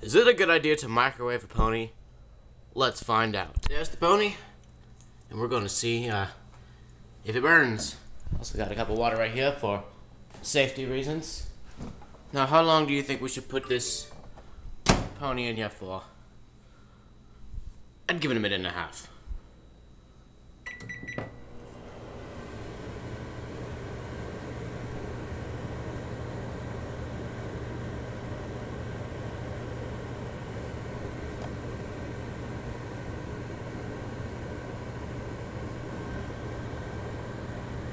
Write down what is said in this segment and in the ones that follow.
Is it a good idea to microwave a pony? Let's find out. There's the pony, and we're going to see if it burns. Also got a cup of water right here for safety reasons. Now, how long do you think we should put this pony in here for? I'd give it a minute and a half.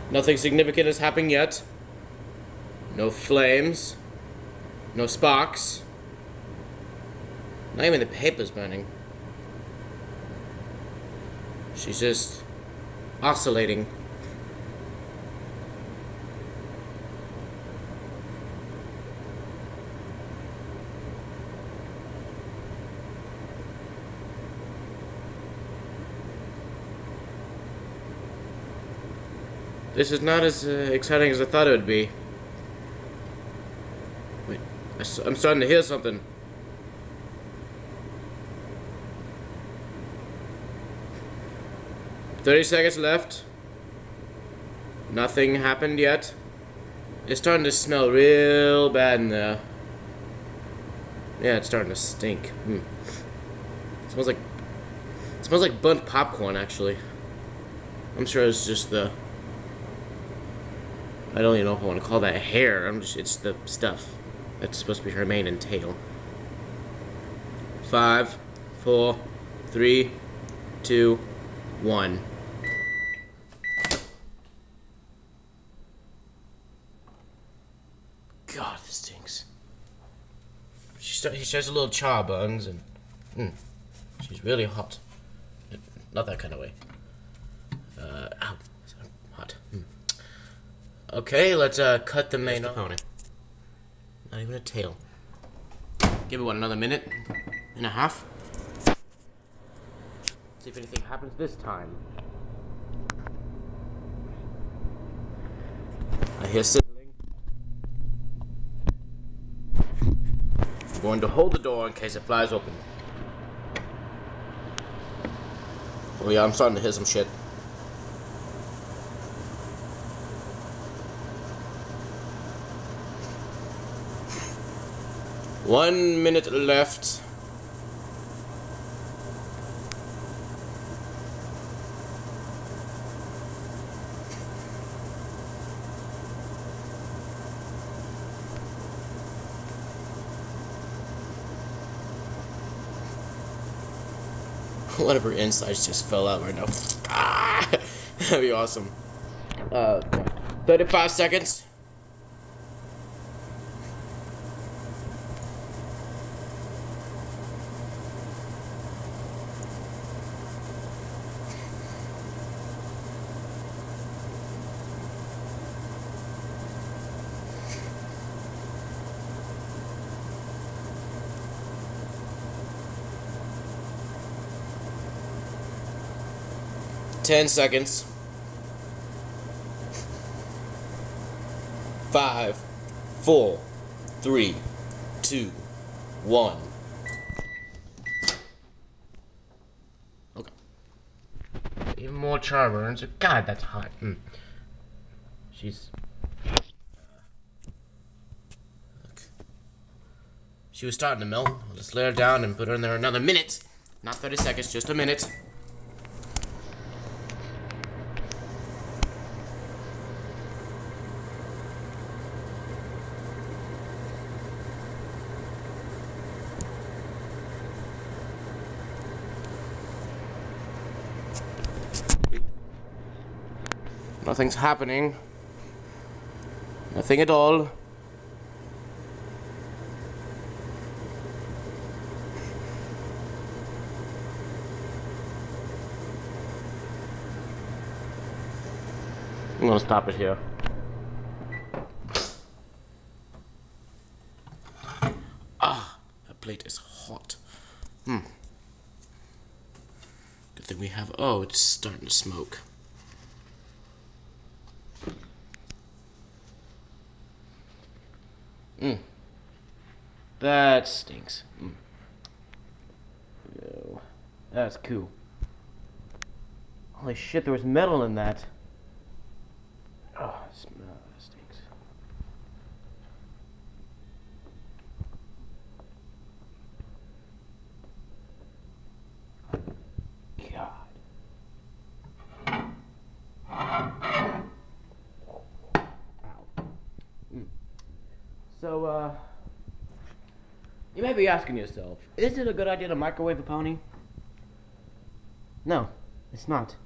Nothing significant has happened yet. No flames. No sparks. Not even the paper's burning. She's just oscillating. This is not as exciting as I thought it would be. Wait, I'm starting to hear something. "30 seconds left. Nothing happened yet. It's starting to smell real bad in there. Yeah, it's starting to stink. It smells like burnt popcorn, actually. I'm sure it's just the... I don't even know if I want to call that hair. It's the stuff that's supposed to be her mane and tail. 5, 4, 3, 2, 1. God, this stinks. She has a little char buns, and she's really hot. Not that kind of way. Ow, hot. Okay, let's cut the mane off. Pony. Not even a tail. Give it another minute and a half. See if anything happens this time. I hear sizzling. I'm going to hold the door in case it flies open. Oh yeah, I'm starting to hear some shit. One minute left. One of her insides just fell out right now. Ah! That'd be awesome. 35 seconds. Ten seconds. 5, 4, 3, 2, 1. Okay. Even more char burns. God, that's hot. She's... Look. She was starting to melt. I'll just lay her down and put her in there another minute. Not 30 seconds, just a minute. Nothing's happening. Nothing at all. I'm gonna stop it here. Ah, that plate is hot. Good thing we have... Oh, it's starting to smoke. That stinks. That's cool. Holy shit, there was metal in that. Oh, it stinks. God. Ow. So, you may be asking yourself, is it a good idea to microwave a pony? No, it's not.